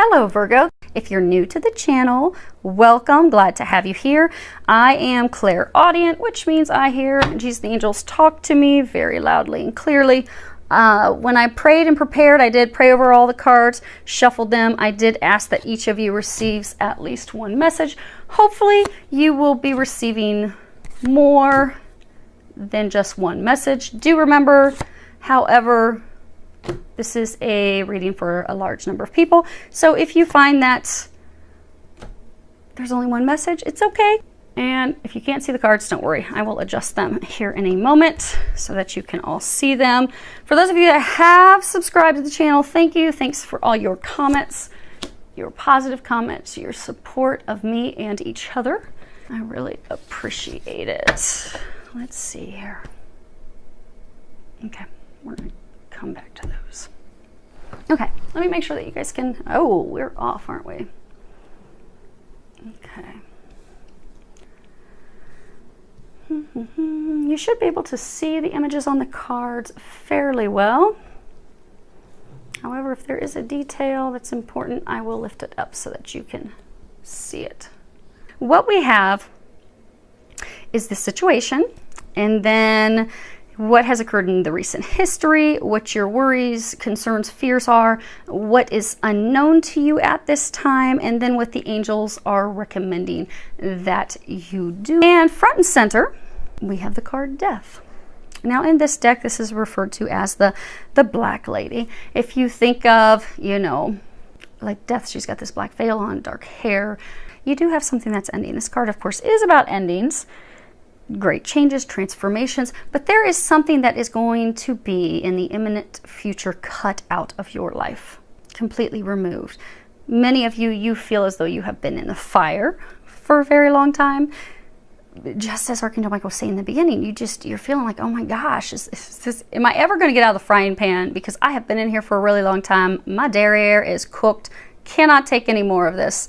Hello Virgo, if you're new to the channel, welcome, glad to have you here. I am clairaudient, which means I hear Jesus, the angels talk to me very loudly and clearly. When I prayed and prepared, I did pray over all the cards, shuffled them. I did ask that each of you receives at least one message. Hopefully you will be receiving more than just one message. Do remember, however, this is a reading for a large number of people. So if you find that there's only one message, it's okay. And if you can't see the cards, don't worry. I will adjust them here in a moment so that you can all see them. For those of you that have subscribed to the channel, thank you. Thanks for all your comments, your positive comments, your support of me and each other. I really appreciate it. Let's see here. Okay, we're gonna come back to those. Okay, let me make sure that you guys can, oh, we're off, aren't we? Okay. You should be able to see the images on the cards fairly well. However, if there is a detail that's important, I will lift it up so that you can see it. What we have is the situation, and then what has occurred in the recent history, what your worries, concerns, fears are, what is unknown to you at this time, and then what the angels are recommending that you do. And front and center, we have the card Death. Now in this deck, this is referred to as the Black Lady. If you think of, you know, like Death, she's got this black veil on, dark hair. You do have something that's ending. This card, of course, is about endings. Great changes, transformations, but there is something that is going to be in the imminent future cut out of your life, completely removed. Many of you, you feel as though you have been in the fire for a very long time. Just as Archangel Michael was saying in the beginning, you're feeling like, oh my gosh, am I ever going to get out of the frying pan? Because I have been in here for a really long time. My derriere is cooked, cannot take any more of this.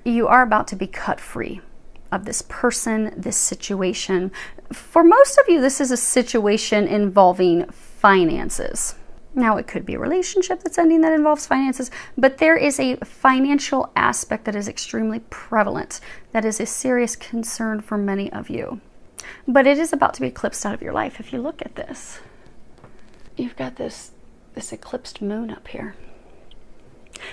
You are about to be cut free of this person, this situation. For most of you, this is a situation involving finances. Now, it could be a relationship that's ending that involves finances, but there is a financial aspect that is extremely prevalent. That is a serious concern for many of you. But it is about to be eclipsed out of your life. If you look at this, you've got this eclipsed moon up here.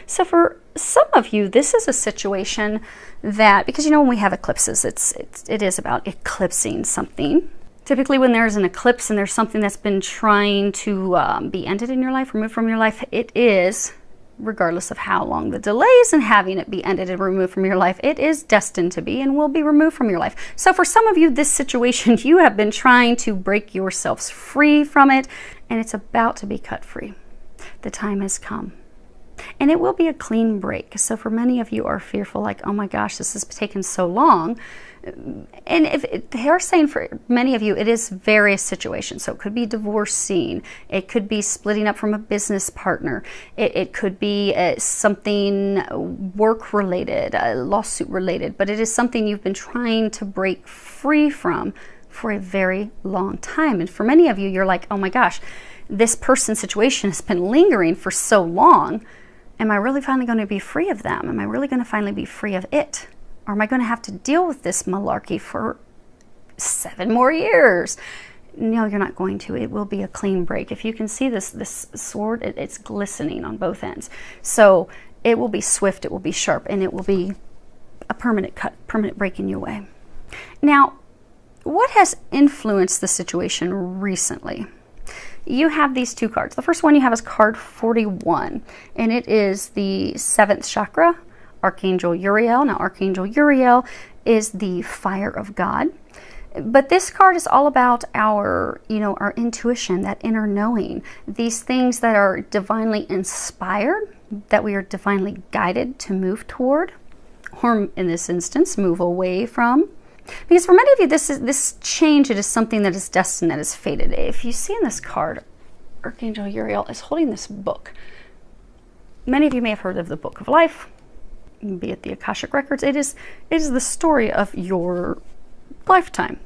So for some of you, this is a situation that, because you know when we have eclipses, it is about eclipsing something. Typically when there's an eclipse and there's something that's been trying to be ended in your life, removed from your life, it is, regardless of how long the delay is in having it be ended and removed from your life, it is destined to be and will be removed from your life. So for some of you, this situation, you have been trying to break yourselves free from it, and it's about to be cut free. The time has come. And it will be a clean break. So for many of you are fearful, like, oh my gosh, this has taken so long. And if they are saying for many of you, it is various situations. So it could be divorcing. It could be splitting up from a business partner. It could be something work-related, lawsuit-related. But it is something you've been trying to break free from for a very long time. And for many of you, you're like, oh my gosh, this person's situation has been lingering for so long. Am I really finally going to be free of them? Am I really going to finally be free of it? Or am I going to have to deal with this malarkey for 7 more years? No, you're not going to. It will be a clean break. If you can see this sword, it's glistening on both ends. So it will be swift, it will be sharp, and it will be a permanent cut, permanent break in your way. Now, what has influenced the situation recently? You have these 2 cards. The first one you have is card 41, and it is the 7th chakra, Archangel Uriel. Now, Archangel Uriel is the fire of God. But this card is all about our, our intuition, that inner knowing, these things that are divinely inspired, that we are divinely guided to move toward, or in this instance, move away from. Because for many of you, this change, it is something that is destined, that is fated. If you see in this card, Archangel Uriel is holding this book. Many of you may have heard of the Book of Life, be it the Akashic Records. It is the story of your lifetime.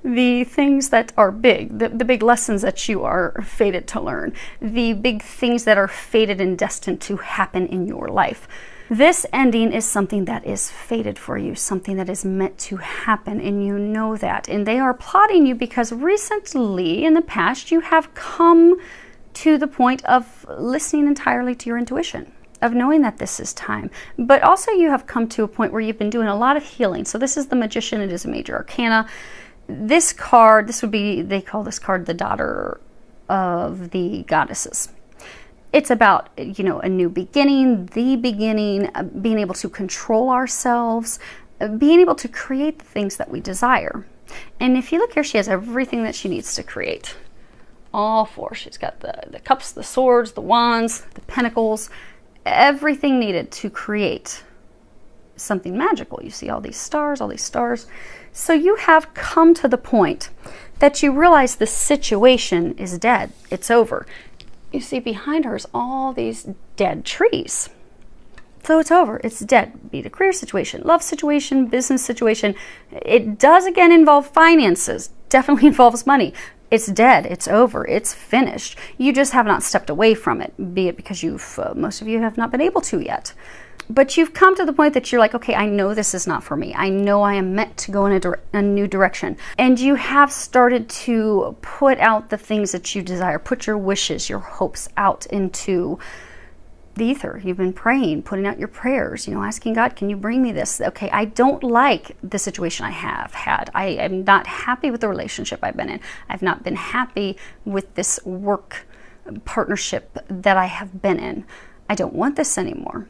the things that are big, the big lessons that you are fated to learn, the big things that are fated and destined to happen in your life. This ending is something that is fated for you, something that is meant to happen, and you know that. And they are plotting you because recently, in the past, you have come to the point of listening entirely to your intuition, of knowing that this is time. But also you have come to a point where you've been doing a lot of healing. So this is the Magician. It is a major arcana. This card, this would be, they call this card the Daughter of the Goddesses. It's about, you know, a new beginning, the beginning, being able to control ourselves, being able to create the things that we desire. And if you look here, she has everything that she needs to create. All four. She's got the cups, the swords, the wands, the pentacles, everything needed to create something magical. You see all these stars, all these stars. So you have come to the point that you realize the situation is dead. It's over. You see behind her is all these dead trees. So it's over. It's dead. Be it a career situation, love situation, business situation. It does again involve finances. Definitely involves money. It's dead. It's over. It's finished. You just have not stepped away from it, be it because most of you have not been able to yet. But you've come to the point that you're like, okay, I know this is not for me. I know I am meant to go in a new direction. And you have started to put out the things that you desire, put your wishes, your hopes out into the ether. You've been praying, putting out your prayers, you know, asking God, can you bring me this? Okay, I don't like the situation I have had. I am not happy with the relationship I've been in. I've not been happy with this work partnership that I have been in. I don't want this anymore.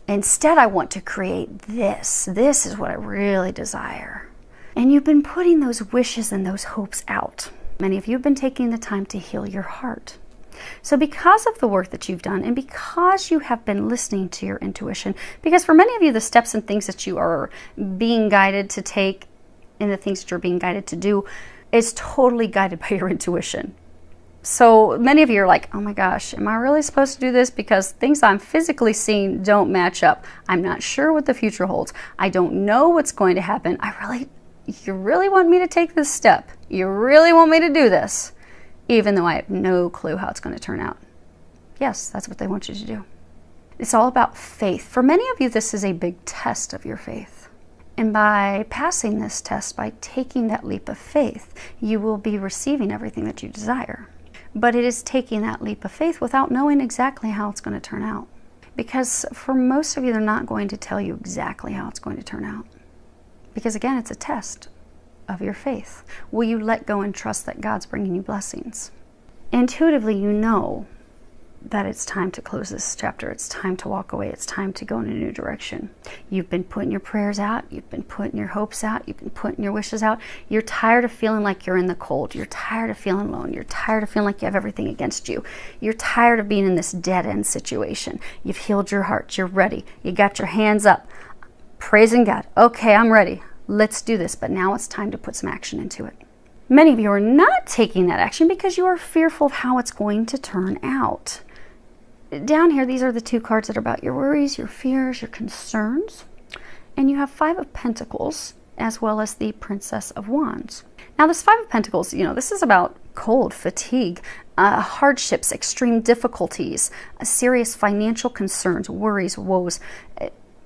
Instead, I want to create this. This is what I really desire. And you've been putting those wishes and those hopes out. Many of you have been taking the time to heal your heart. So because of the work that you've done, and because you have been listening to your intuition, because for many of you, the steps and things that you are being guided to take and the things that you're being guided to do is totally guided by your intuition. So many of you are like, oh my gosh, am I really supposed to do this? Because things I'm physically seeing don't match up. I'm not sure what the future holds. I don't know what's going to happen. You really want me to take this step? You really want me to do this? Even though I have no clue how it's going to turn out. Yes, that's what they want you to do. It's all about faith. For many of you, this is a big test of your faith. And by passing this test, by taking that leap of faith, you will be receiving everything that you desire. But it is taking that leap of faith without knowing exactly how it's going to turn out. Because for most of you, they're not going to tell you exactly how it's going to turn out. Because again, it's a test of your faith. Will you let go and trust that God's bringing you blessings? Intuitively, you know that it's time to close this chapter. It's time to walk away. It's time to go in a new direction. You've been putting your prayers out. You've been putting your hopes out. You've been putting your wishes out. You're tired of feeling like you're in the cold. You're tired of feeling alone. You're tired of feeling like you have everything against you. You're tired of being in this dead-end situation. You've healed your heart. You're ready. You got your hands up, praising God. Okay, I'm ready. Let's do this. But now it's time to put some action into it. Many of you are not taking that action because you are fearful of how it's going to turn out. Down here, these are the two cards that are about your worries, your fears, your concerns. And you have Five of Pentacles as well as the Princess of Wands. Now this Five of Pentacles, you know, this is about cold, fatigue, hardships, extreme difficulties, serious financial concerns, worries, woes,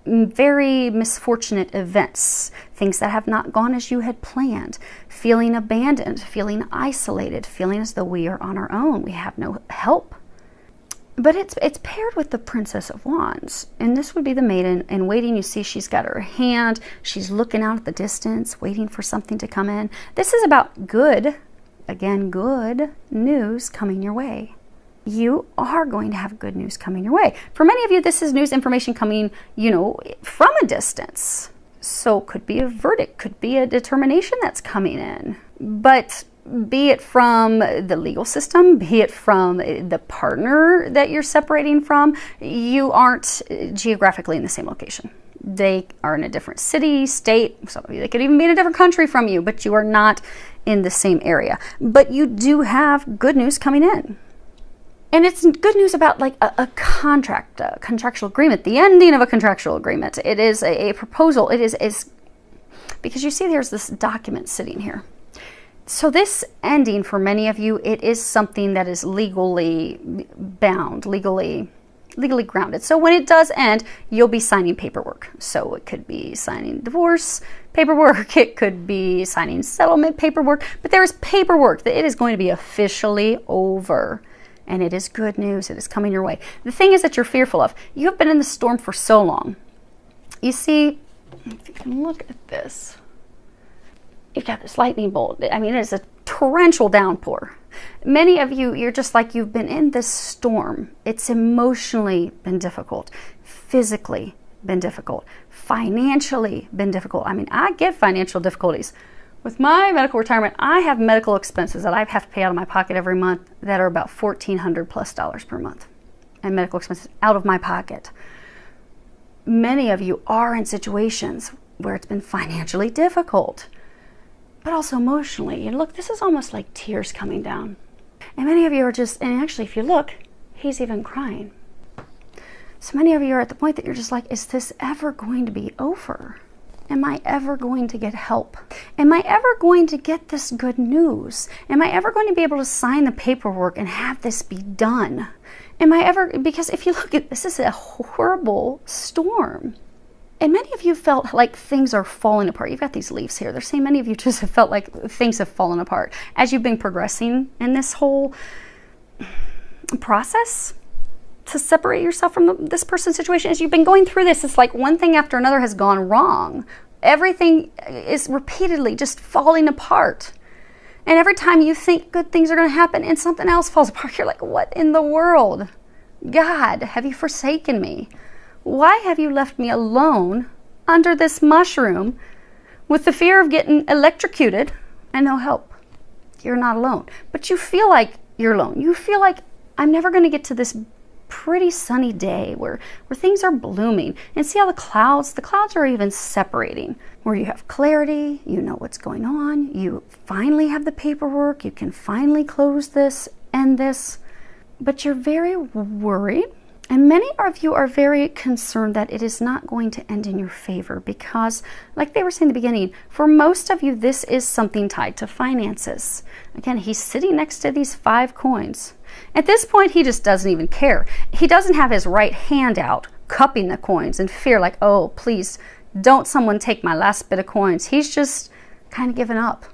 very misfortunate events, things that have not gone as you had planned, feeling abandoned, feeling isolated, feeling as though we are on our own, we have no help. But it's paired with the Princess of Wands. And this would be the maiden in waiting. You see she's got her hand. She's looking out at the distance, waiting for something to come in. This is about good, again, good news coming your way. You are going to have good news coming your way. For many of you, this is news information coming, you know, from a distance. So it could be a verdict, could be a determination that's coming in. But be it from the legal system, be it from the partner that you're separating from, you aren't geographically in the same location. They are in a different city, state, some of you, they could even be in a different country from you, but you are not in the same area. But you do have good news coming in. And it's good news about like a contract, a contractual agreement, the ending of a contractual agreement. It is a proposal. It is because you see there's this document sitting here. So this ending, for many of you, it is something that is legally bound, legally grounded. So when it does end, you'll be signing paperwork. So it could be signing divorce paperwork, it could be signing settlement paperwork, but there is paperwork that it is going to be officially over. And it is good news. It is coming your way. The thing is that you're fearful of. You have been in the storm for so long. You see, if you can look at this, you've got this lightning bolt. I mean, it is a torrential downpour. Many of you, you're just like, you've been in this storm. It's emotionally been difficult, physically been difficult, financially been difficult. I mean, I get financial difficulties. With my medical retirement, I have medical expenses that I have to pay out of my pocket every month that are about $1,400+ per month. And medical expenses out of my pocket. Many of you are in situations where it's been financially difficult, but also emotionally. And look, this is almost like tears coming down. And many of you are just, and actually if you look, he's even crying. So many of you are at the point that you're just like, is this ever going to be over? Am I ever going to get help? Am I ever going to get this good news? Am I ever going to be able to sign the paperwork and have this be done? Am I ever, because if you look at this, is a horrible storm. And many of you felt like things are falling apart. You've got these leaves here. They're saying many of you just have felt like things have fallen apart as you've been progressing in this whole process to separate yourself from this person's situation. As you've been going through this, it's like one thing after another has gone wrong. Everything is repeatedly just falling apart. And every time you think good things are going to happen and something else falls apart, you're like, what in the world? God, have you forsaken me? Why have you left me alone under this mushroom with the fear of getting electrocuted and no help? You're not alone. But you feel like you're alone. You feel like I'm never going to get to this pretty sunny day where things are blooming. And see how the clouds are even separating, where you have clarity, you know what's going on, you finally have the paperwork, you can finally close this and this, but you're very worried. And many of you are very concerned that it is not going to end in your favor because, like they were saying in the beginning, for most of you, this is something tied to finances. Again, he's sitting next to these 5 coins. At this point, he just doesn't even care. He doesn't have his right hand out, cupping the coins in fear, like, oh, please, don't someone take my last bit of coins. He's just kind of given up.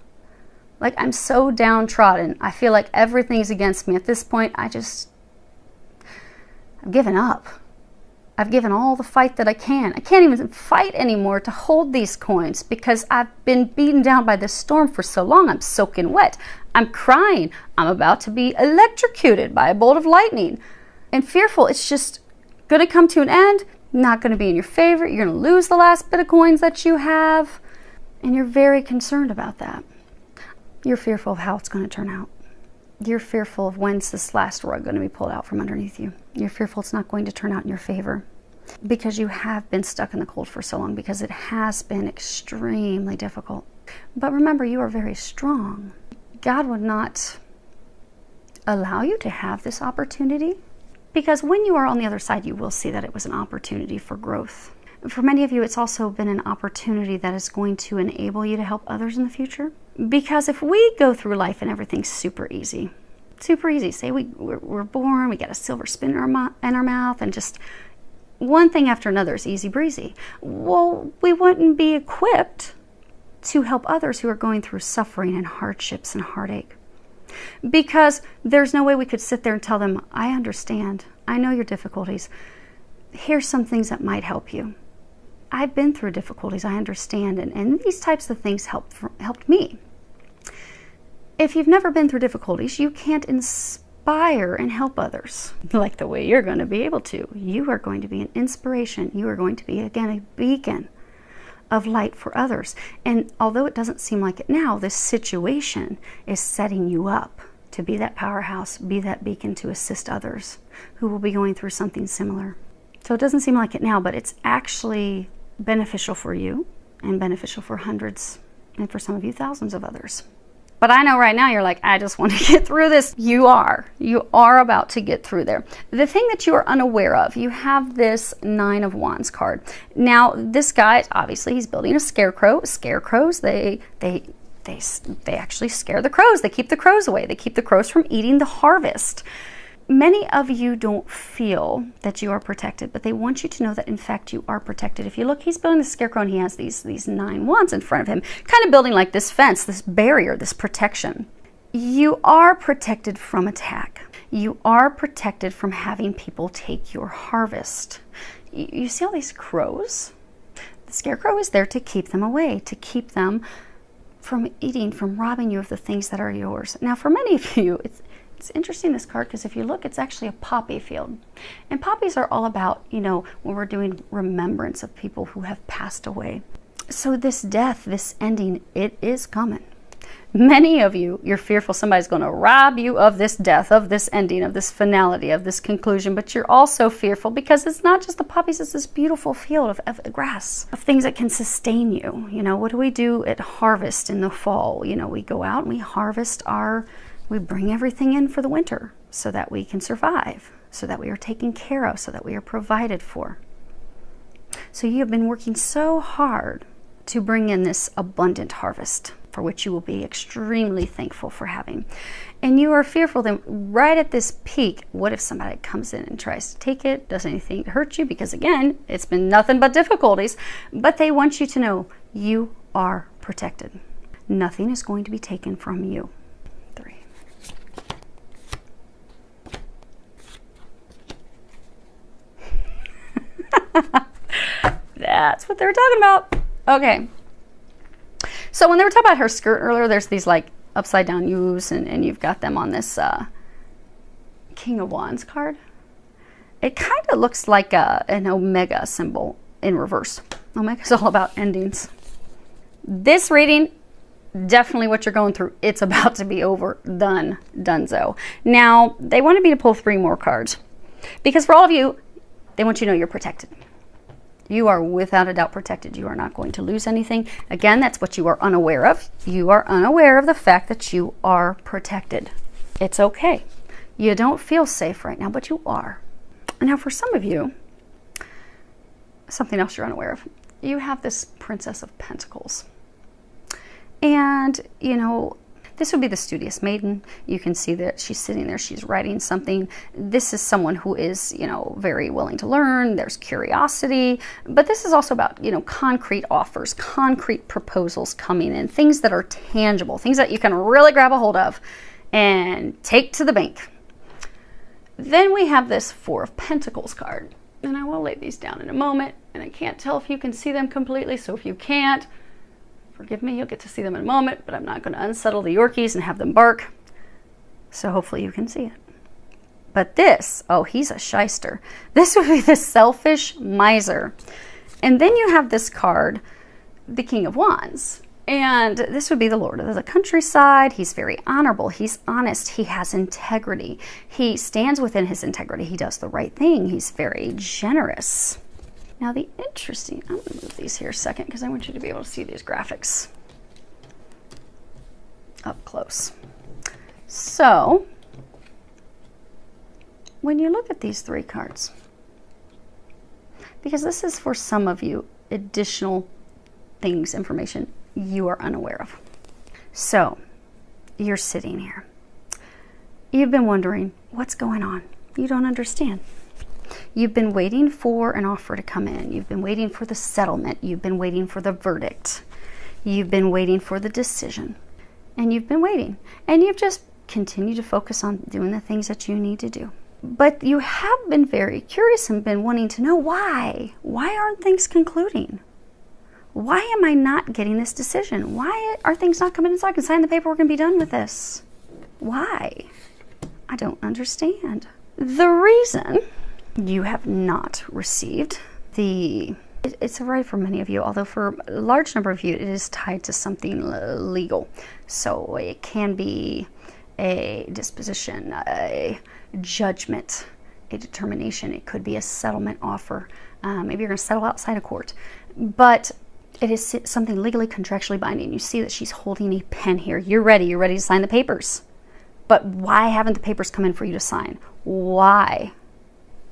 Like, I'm so downtrodden. I feel like everything's against me. At this point, I've given up. I've given all the fight that I can. I can't even fight anymore to hold these coins because I've been beaten down by this storm for so long. I'm soaking wet. I'm crying. I'm about to be electrocuted by a bolt of lightning. And fearful, it's just going to come to an end, not going to be in your favor. You're going to lose the last bit of coins that you have. And you're very concerned about that. You're fearful of how it's going to turn out. You're fearful of when's this last rug going to be pulled out from underneath you. You're fearful it's not going to turn out in your favor because you have been stuck in the cold for so long, because it has been extremely difficult. But remember, you are very strong. God would not allow you to have this opportunity because when you are on the other side, you will see that it was an opportunity for growth. For many of you, it's also been an opportunity that is going to enable you to help others in the future. Because if we go through life and everything's super easy, say we're born, we get a silver spoon in our mouth, and just one thing after another is easy breezy. Well, we wouldn't be equipped to help others who are going through suffering and hardships and heartache. Because there's no way we could sit there and tell them, I understand, I know your difficulties. Here's some things that might help you. I've been through difficulties, I understand, and these types of things helped me. If you've never been through difficulties, you can't inspire and help others like the way you're going to be able to. You are going to be an inspiration. You are going to be, again, a beacon of light for others. And although it doesn't seem like it now, this situation is setting you up to be that powerhouse, be that beacon to assist others who will be going through something similar. So it doesn't seem like it now, but it's actually beneficial for you and beneficial for hundreds and for some of you thousands of others. But I know right now you're like, I just want to get through this. You are about to get through there. The thing that you are unaware of, you have this 9 of Wands card. Now, this guy, obviously, he's building a scarecrow. Scarecrows, they they actually scare the crows. They keep the crows away. They keep the crows from eating the harvest. Many of you don't feel that you are protected, but they want you to know that in fact you are protected. If you look, he's building the scarecrow and he has these 9 wands in front of him, kind of building like this fence, this barrier, this protection. You are protected from attack. You are protected from having people take your harvest. You see all these crows? The scarecrow is there to keep them away, to keep them from eating, from robbing you of the things that are yours. Now, for many of you, it's interesting, this card, because if you look, it's actually a poppy field. And poppies are all about, you know, when we're doing remembrance of people who have passed away. So this death, this ending, it is coming. Many of you, you're fearful somebody's going to rob you of this death, of this ending, of this finality, of this conclusion. But you're also fearful because it's not just the poppies, it's this beautiful field of grass, of things that can sustain you. You know, what do we do at harvest in the fall? You know, we go out and we harvest we bring everything in for the winter so that we can survive, so that we are taken care of, so that we are provided for. So you have been working so hard to bring in this abundant harvest, for which you will be extremely thankful for having. And you are fearful that right at this peak, what if somebody comes in and tries to take it, does anything to hurt you? Because again, it's been nothing but difficulties, but they want you to know you are protected. Nothing is going to be taken from you. 3. That's what they were talking about. Okay. So when they were talking about her skirt earlier, there's these like upside down U's and you've got them on this King of Wands card. It kind of looks like an Omega symbol in reverse. Omega is all about endings. This reading, definitely what you're going through, it's about to be over, done, donezo. Now, they wanted me to pull 3 more cards because for all of you, they want you to know you're protected. You are without a doubt protected. You are not going to lose anything. Again, that's what you are unaware of. You are unaware of the fact that you are protected. It's okay. You don't feel safe right now, but you are. Now, for some of you, something else you're unaware of. You have this Princess of Pentacles. And, you know, this would be the studious maiden. You can see that she's sitting there, she's writing something. This is someone who is, you know, very willing to learn. There's curiosity. But this is also about, you know, concrete offers, concrete proposals coming in, things that are tangible, things that you can really grab a hold of and take to the bank. Then we have this 4 of Pentacles card. And I will lay these down in a moment. And I can't tell if you can see them completely. So if you can't, forgive me, you'll get to see them in a moment, but I'm not going to unsettle the Yorkies and have them bark. So hopefully you can see it. But this, oh, he's a shyster. This would be the selfish miser. And then you have this card, the King of Wands. And this would be the Lord of the countryside. He's very honorable. He's honest. He has integrity. He stands within his integrity. He does the right thing. He's very generous. Now I'm going to move these here a second because I want you to be able to see these graphics up close. So when you look at these 3 cards, because this is for some of you additional things, information you are unaware of. So you're sitting here. You've been wondering what's going on. You don't understand. You've been waiting for an offer to come in. You've been waiting for the settlement. You've been waiting for the verdict. You've been waiting for the decision. And you've been waiting. And you've just continued to focus on doing the things that you need to do. But you have been very curious and been wanting to know why. Why aren't things concluding? Why am I not getting this decision? Why are things not coming in so I can sign the paperwork and be done with this? Why? I don't understand. The reason you have not received it's a right for many of you, although for a large number of you, it is tied to something legal. So it can be a disposition, a judgment, a determination. It could be a settlement offer. Maybe you're going to settle outside of court. But it is something legally, contractually binding. You see that she's holding a pen here. You're ready to sign the papers. But why haven't the papers come in for you to sign? Why?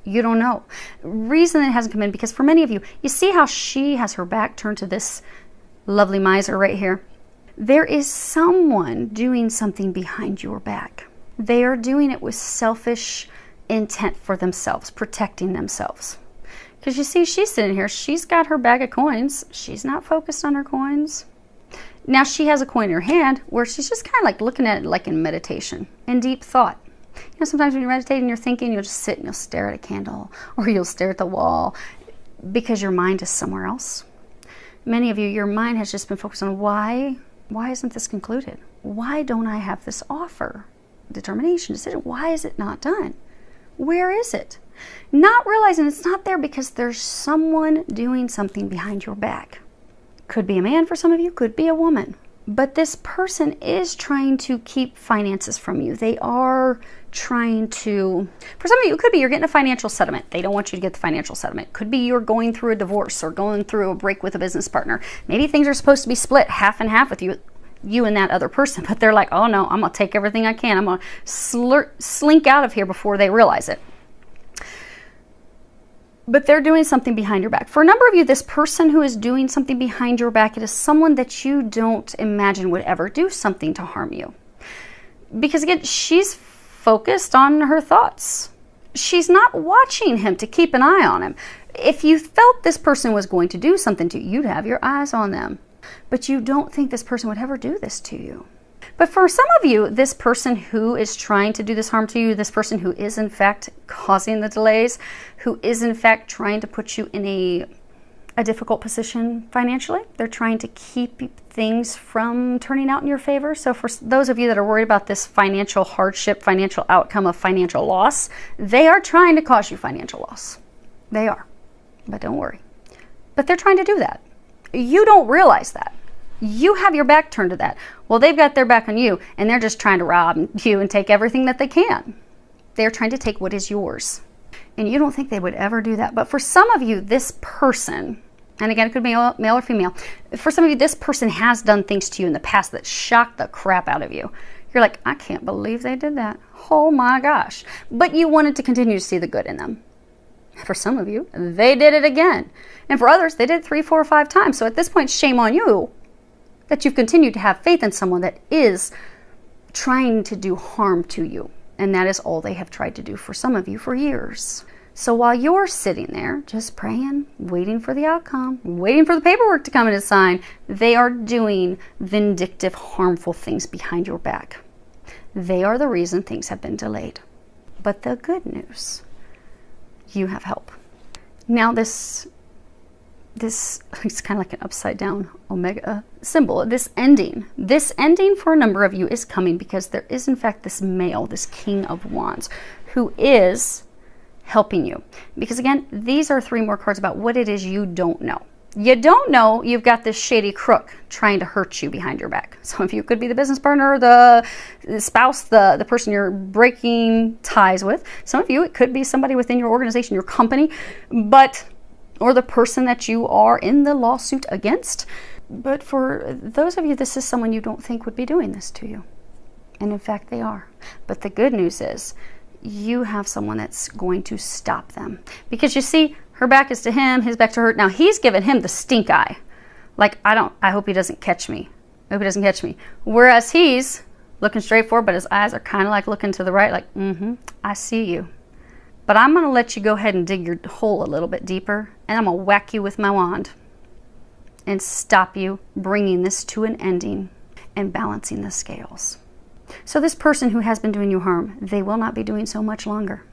You don't know. Reason it hasn't come in, because for many of you, you see how she has her back turned to this lovely miser right here? There is someone doing something behind your back. They are doing it with selfish intent for themselves, protecting themselves. Because you see, she's sitting here, she's got her bag of coins. She's not focused on her coins. Now she has a coin in her hand where she's just kind of like looking at it like in meditation, in deep thought. You know, sometimes when you're meditating, you're thinking, you'll just sit and you'll stare at a candle or you'll stare at the wall because your mind is somewhere else. Many of you, your mind has just been focused on why isn't this concluded? Why don't I have this offer? Determination, decision, why is it not done? Where is it? Not realizing it's not there because there's someone doing something behind your back. Could be a man for some of you, could be a woman. But this person is trying to keep finances from you. They are trying to, for some of you, it could be you're getting a financial settlement. They don't want you to get the financial settlement. Could be you're going through a divorce or going through a break with a business partner. Maybe things are supposed to be split half and half with you and that other person, but they're like, oh no, I'm gonna take everything I can. I'm gonna slink out of here before they realize it. But they're doing something behind your back. For a number of you, this person who is doing something behind your back, it is someone that you don't imagine would ever do something to harm you. Because again, she's focused on her thoughts. She's not watching him to keep an eye on him. If you felt this person was going to do something to you, you'd have your eyes on them. But you don't think this person would ever do this to you. But for some of you, this person who is trying to do this harm to you, this person who is in fact causing the delays, who is in fact trying to put you in a difficult position financially, they're trying to keep things from turning out in your favor. So for those of you that are worried about this financial hardship, financial outcome of financial loss, they are trying to cause you financial loss. They are. But don't worry. But they're trying to do that. You don't realize that. You have your back turned to that. Well, they've got their back on you, and they're just trying to rob you and take everything that they can. They're trying to take what is yours. And you don't think they would ever do that. But for some of you, this person, and again, it could be male or female, for some of you, this person has done things to you in the past that shocked the crap out of you. You're like, I can't believe they did that. Oh my gosh. But you wanted to continue to see the good in them. For some of you, they did it again. And for others, they did it 3, 4, or 5 times. So at this point, shame on you that you've continued to have faith in someone that is trying to do harm to you. And that is all they have tried to do for some of you for years. So while you're sitting there just praying, waiting for the outcome, waiting for the paperwork to come in and sign, they are doing vindictive, harmful things behind your back. They are the reason things have been delayed. But the good news, you have help. Now this it's kind of like an upside down omega symbol. This ending for a number of you is coming because there is in fact this male, this King of Wands, who is helping you. Because again, these are 3 more cards about what it is you don't know. You don't know you've got this shady crook trying to hurt you behind your back. Some of you could be the business partner, the spouse, the person you're breaking ties with. Some of you, it could be somebody within your organization, your company, or the person that you are in the lawsuit against. But for those of you, this is someone you don't think would be doing this to you. And in fact, they are. But the good news is you have someone that's going to stop them. Because you see, her back is to him, his back to her. Now he's given him the stink eye. Like, I hope he doesn't catch me. I hope he doesn't catch me. Whereas he's looking straight forward, but his eyes are kind of like looking to the right, like, I see you. But I'm going to let you go ahead and dig your hole a little bit deeper, and I'm going to whack you with my wand and stop you bringing this to an ending and balancing the scales. So this person who has been doing you harm, they will not be doing so much longer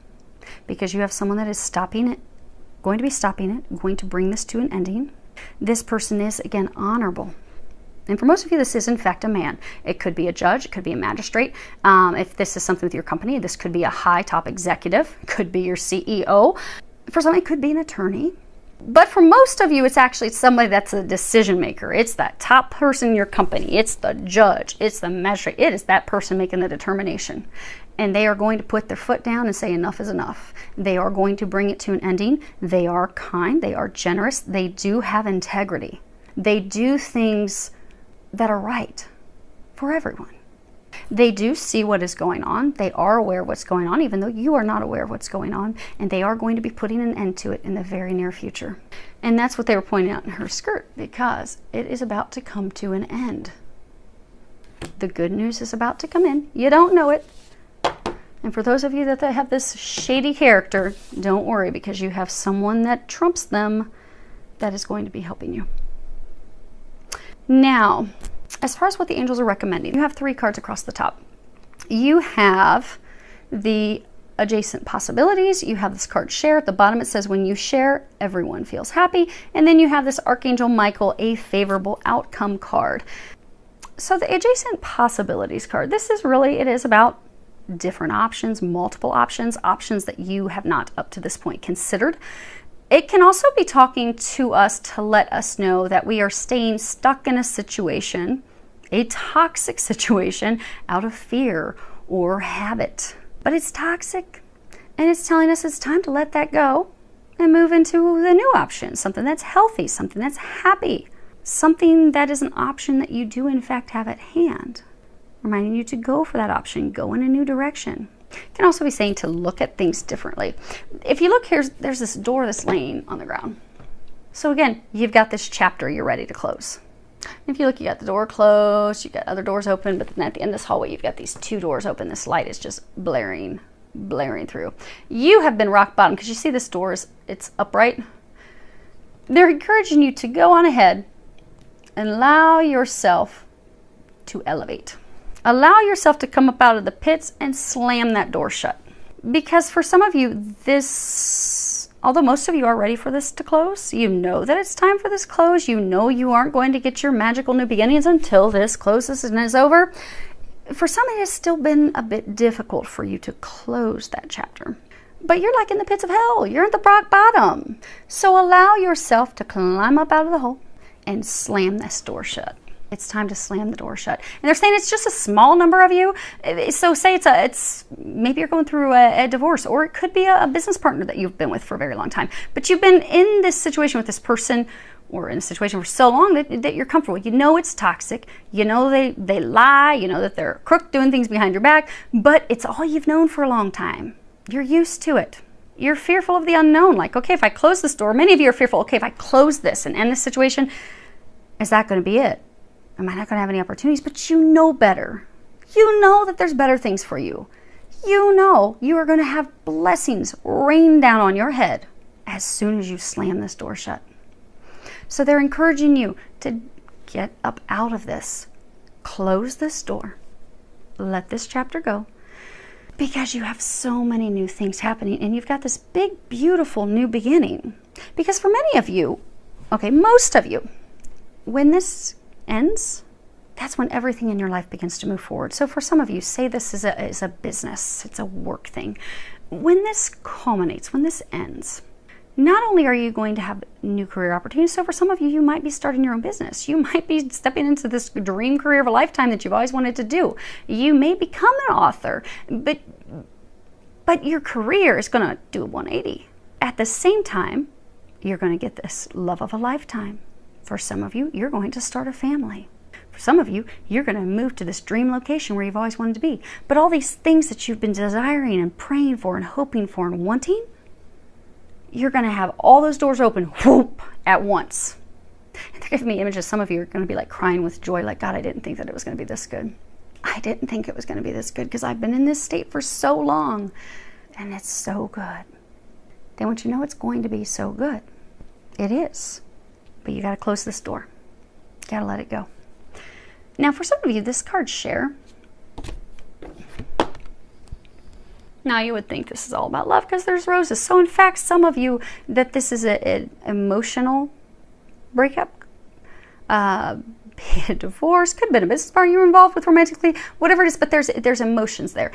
because you have someone that is stopping it, going to be stopping it, going to bring this to an ending. This person is, again, honorable. And for most of you, this is in fact a man. It could be a judge, it could be a magistrate. If this is something with your company, this could be a high top executive, could be your CEO. For some, it could be an attorney. But for most of you, it's actually somebody that's a decision maker. It's that top person in your company. It's the judge. It's the magistrate. It is that person making the determination. And they are going to put their foot down and say enough is enough. They are going to bring it to an ending. They are kind. They are generous. They do have integrity. They do things that are right for everyone. They do see what is going on. They are aware of what's going on, even though you are not aware of what's going on. And they are going to be putting an end to it in the very near future. And that's what they were pointing out in her skirt, because it is about to come to an end. The good news is about to come in. You don't know it. And for those of you that have this shady character, don't worry, because you have someone that trumps them that is going to be helping you. Now, as far as what the angels are recommending, you have 3 cards across the top. You have the adjacent possibilities. You have this card share. At the bottom it says when you share, everyone feels happy. And then you have this Archangel Michael, a favorable outcome card. So the adjacent possibilities card, this is really, it is about different options, multiple options, options that you have not up to this point considered. It can also be talking to us to let us know that we are staying stuck in a situation, a toxic situation, out of fear or habit. But it's toxic, and it's telling us it's time to let that go and move into the new option, something that's healthy, something that's happy, something that is an option that you do in fact have at hand. Reminding you to go for that option, go in a new direction. It can also be saying to look at things differently. If you look here, there's this door that's laying on the ground. So again, you've got this chapter you're ready to close. If you look, you got the door closed, you got other doors open, but then at the end of this hallway, you've got these 2 doors open. This light is just blaring through. You have been rock bottom because you see this door it's upright. They're encouraging you to go on ahead and allow yourself to elevate. Allow yourself to come up out of the pits and slam that door shut. Because for some of you, although most of you are ready for this to close, you know that it's time for this close. You know you aren't going to get your magical new beginnings until this closes and is over. For some, it has still been a bit difficult for you to close that chapter. But you're like in the pits of hell. You're at the rock bottom. So allow yourself to climb up out of the hole and slam this door shut. It's time to slam the door shut. And they're saying it's just a small number of you. So say it's maybe you're going through a divorce, or it could be a business partner that you've been with for a very long time. But you've been in this situation with this person, or in a situation for so long that you're comfortable. You know it's toxic. You know they lie. You know that they're crook doing things behind your back. But it's all you've known for a long time. You're used to it. You're fearful of the unknown. Like, okay, if I close this door, many of you are fearful, okay, if I close this and end this situation, is that going to be it? Am I not going to have any opportunities? But you know better. You know that there's better things for you. You know you are going to have blessings rain down on your head as soon as you slam this door shut. So they're encouraging you to get up out of this. Close this door. Let this chapter go. Because you have so many new things happening, and you've got this big, beautiful new beginning. Because for many of you, okay, most of you, when this ends, that's when everything in your life begins to move forward. So for some of you, say this is a business, it's a work thing. When this culminates, when this ends, not only are you going to have new career opportunities, so for some of you, you might be starting your own business. You might be stepping into this dream career of a lifetime that you've always wanted to do. You may become an author, but your career is going to do a 180. At the same time, you're going to get this love of a lifetime. For some of you, you're going to start a family. For some of you, you're going to move to this dream location where you've always wanted to be. But all these things that you've been desiring and praying for and hoping for and wanting, you're going to have all those doors open, whoop, at once. And they're giving me images. Some of you are going to be like crying with joy, like, God, I didn't think that it was going to be this good. I didn't think it was going to be this good because I've been in this state for so long, and it's so good. They want you to know it's going to be so good. It is. But you got to close this door. You got to let it go. Now, for some of you, this card share. Now, you would think this is all about love because there's roses. So, in fact, some of you, that this is an emotional breakup, be a divorce, could have been a business partner you were involved with romantically, whatever it is, but there's emotions there.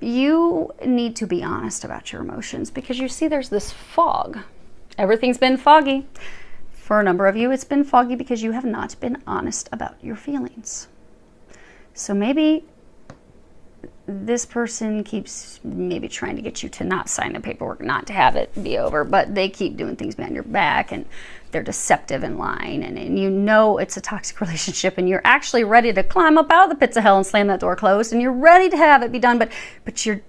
You need to be honest about your emotions because you see there's this fog. Everything's been foggy. For a number of you, it's been foggy because you have not been honest about your feelings. So maybe this person keeps maybe trying to get you to not sign the paperwork, not to have it be over, but they keep doing things behind your back and they're deceptive and lying, and you know it's a toxic relationship, and you're actually ready to climb up out of the pits of hell and slam that door closed, and you're ready to have it be done, but you're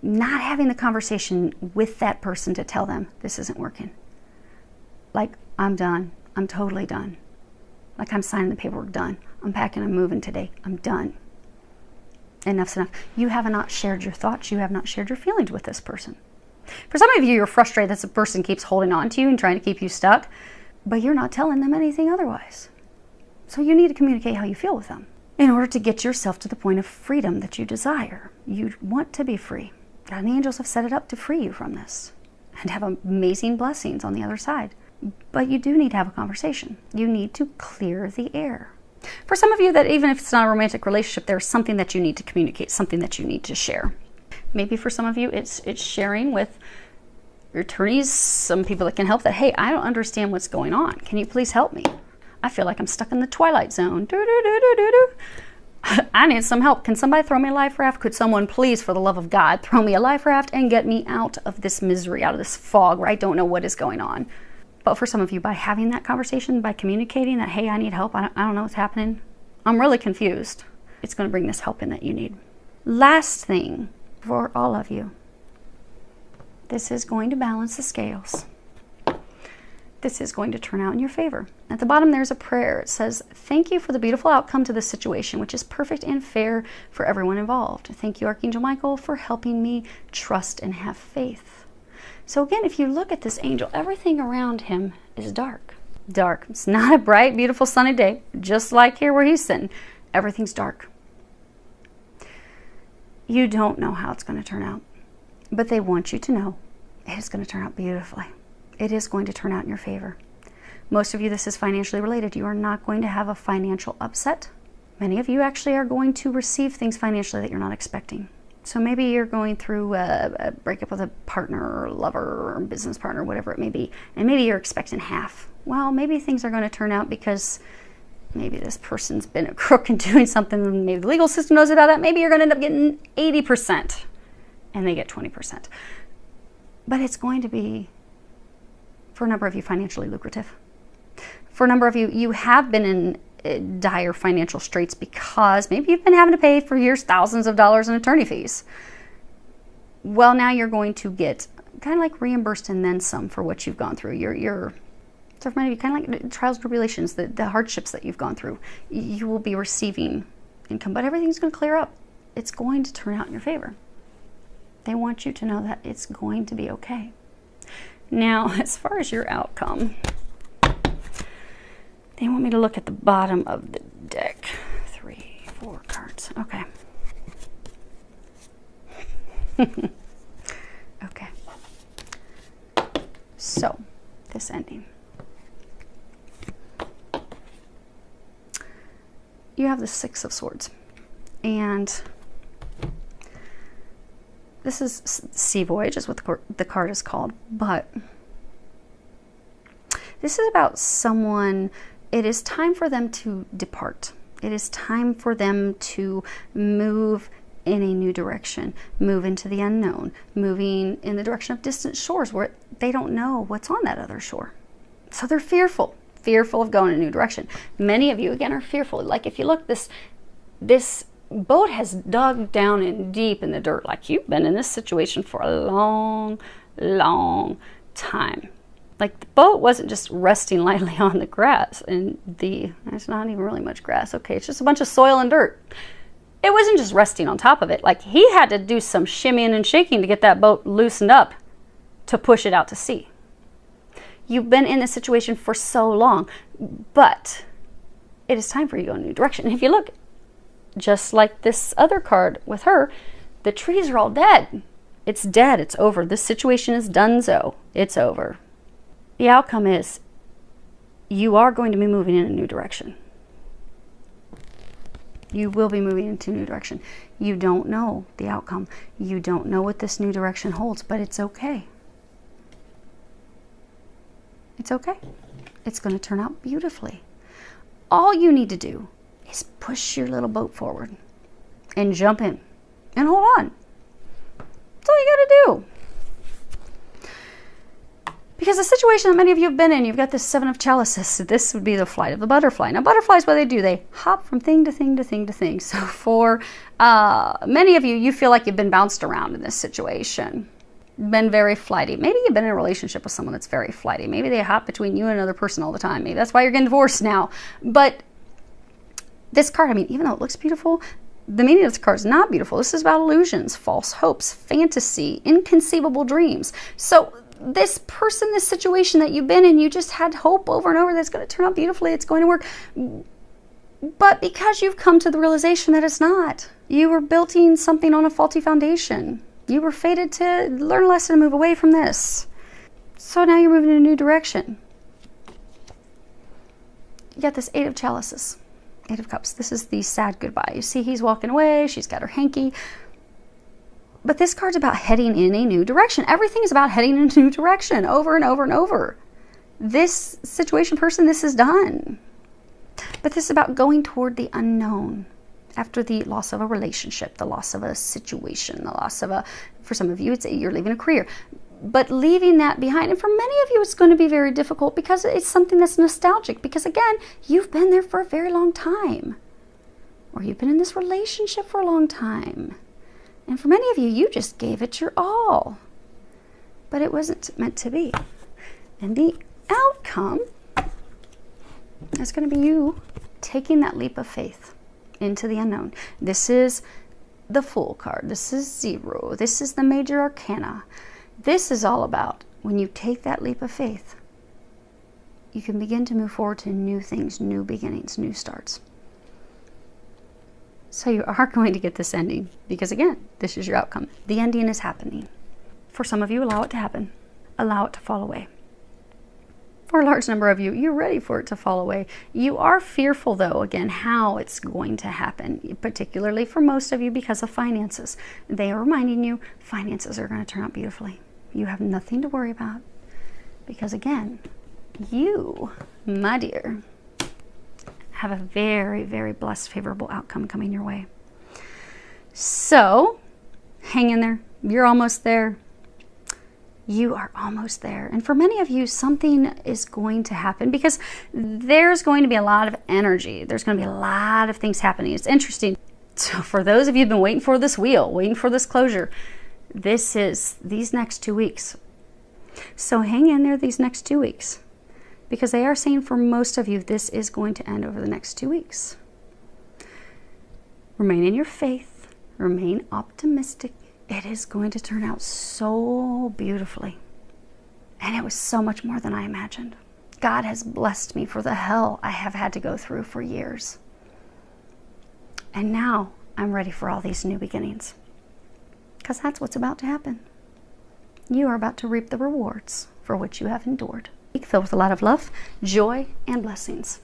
not having the conversation with that person to tell them this isn't working. Like, I'm done. I'm totally done. Like, I'm signing the paperwork, done. I'm packing, I'm moving today. I'm done. Enough's enough. You have not shared your thoughts. You have not shared your feelings with this person. For some of you, you're frustrated that the person keeps holding on to you and trying to keep you stuck, but you're not telling them anything otherwise. So you need to communicate how you feel with them in order to get yourself to the point of freedom that you desire. You want to be free. God and the angels have set it up to free you from this and have amazing blessings on the other side. But you do need to have a conversation. You need to clear the air. For some of you, that even if it's not a romantic relationship, there's something that you need to communicate, something that you need to share. Maybe for some of you, it's sharing with your attorneys, some people that can help, that, hey, I don't understand what's going on. Can you please help me? I feel like I'm stuck in the twilight zone. I need some help. Can somebody throw me a life raft? Could someone please, for the love of God, throw me a life raft and get me out of this misery, out of this fog where I don't know what is going on? But for some of you, by having that conversation, by communicating that, hey, I need help, I don't know what's happening, I'm really confused, it's going to bring this help in that you need. Last thing for all of you, this is going to balance the scales. This is going to turn out in your favor. At the bottom, there's a prayer. It says, thank you for the beautiful outcome to this situation, which is perfect and fair for everyone involved. Thank you, Archangel Michael, for helping me trust and have faith. So again, if you look at this angel, everything around him is dark. Dark. It's not a bright, beautiful, sunny day, just like here where he's sitting. Everything's dark. You don't know how it's going to turn out, but they want you to know it is going to turn out beautifully. It is going to turn out in your favor. Most of you, this is financially related. You are not going to have a financial upset. Many of you actually are going to receive things financially that you're not expecting. So maybe you're going through a breakup with a partner or lover or business partner, whatever it may be, and maybe you're expecting half. Well, maybe things are going to turn out because maybe this person's been a crook and doing something, and maybe the legal system knows about that. Maybe you're going to end up getting 80% and they get 20%. But it's going to be, for a number of you, financially lucrative. For a number of you, you have been in dire financial straits because maybe you've been having to pay for years thousands of dollars in attorney fees. Well, now you're going to get kind of like reimbursed and then some for what you've gone through. So for many of you, kind of like trials and tribulations, the hardships that you've gone through, you will be receiving income, but everything's going to clear up. It's going to turn out in your favor. They want you to know that it's going to be okay. Now, as far as your outcome, they want me to look at the bottom of the deck. 3, 4 cards. Okay. Okay. So, this ending. You have the 6 of Swords. And this is Sea Voyage, is what the card is called. But this is about someone. It is time for them to depart. It is time for them to move in a new direction, move into the unknown, moving in the direction of distant shores where they don't know what's on that other shore. So they're fearful of going in a new direction. Many of you, again, are fearful. Like if you look, this boat has dug down in deep in the dirt. Like you've been in this situation for a long, long time. Like the boat wasn't just resting lightly on the grass, and there's not even really much grass. Okay, it's just a bunch of soil and dirt. It wasn't just resting on top of it. Like he had to do some shimmying and shaking to get that boat loosened up to push it out to sea. You've been in this situation for so long, but it is time for you to go in a new direction. And if you look, just like this other card with her, the trees are all dead. It's dead. It's over. This situation is donezo. It's over. The outcome is you are going to be moving in a new direction. You will be moving into a new direction. You don't know the outcome. You don't know what this new direction holds, but it's okay. It's okay. It's going to turn out beautifully. All you need to do is push your little boat forward and jump in and hold on. That's all you got to do. Because the situation that many of you have been in, you've got this 7 of Chalices. This would be the flight of the butterfly. Now, butterflies, what they do, they hop from thing to thing to thing to thing. So for many of you, you feel like you've been bounced around in this situation. Been very flighty. Maybe you've been in a relationship with someone that's very flighty. Maybe they hop between you and another person all the time. Maybe that's why you're getting divorced now. But This card, I mean, even though it looks beautiful, the meaning of this card is not beautiful. This is about illusions, false hopes, fantasy, inconceivable dreams. So this person, this situation that you've been in, you just had hope over and over that it's going to turn out beautifully, it's going to work. But because you've come to the realization that it's not, you were building something on a faulty foundation. You were fated to learn a lesson and move away from this. So now you're moving in a new direction. You got this 8 of chalices, 8 of cups. This is the sad goodbye. You see he's walking away, she's got her hanky. But this card's about heading in a new direction. Everything is about heading in a new direction over and over and over. This situation, person, this is done. But this is about going toward the unknown after the loss of a relationship, the loss of a situation, the loss of a, for some of you, it's you're leaving a career. But leaving that behind, and for many of you, it's going to be very difficult because it's something that's nostalgic. Because again, you've been there for a very long time. Or you've been in this relationship for a long time. And for many of you, you just gave it your all. But it wasn't meant to be. And the outcome is going to be you taking that leap of faith into the unknown. This is the Fool card. This is 0. This is the Major Arcana. This is all about when you take that leap of faith, you can begin to move forward to new things, new beginnings, new starts. So you are going to get this ending because, again, this is your outcome. The ending is happening. For some of you, allow it to happen. Allow it to fall away. For a large number of you, you're ready for it to fall away. You are fearful, though, again, how it's going to happen, particularly for most of you because of finances. They are reminding you finances are going to turn out beautifully. You have nothing to worry about because, again, you, my dear, have a very, very blessed, favorable outcome coming your way. So, hang in there. You're almost there. You are almost there. And for many of you, something is going to happen because there's going to be a lot of energy. There's going to be a lot of things happening. It's interesting. So for those of you who've been waiting for this wheel, waiting for this closure, this is these next 2 weeks. So hang in there these next 2 weeks because they are saying for most of you, this is going to end over the next 2 weeks. Remain in your faith. Remain optimistic. It is going to turn out so beautifully. And it was so much more than I imagined. God has blessed me for the hell I have had to go through for years. And now I'm ready for all these new beginnings. Because that's what's about to happen. You are about to reap the rewards for what you have endured. Filled with a lot of love, joy, and blessings.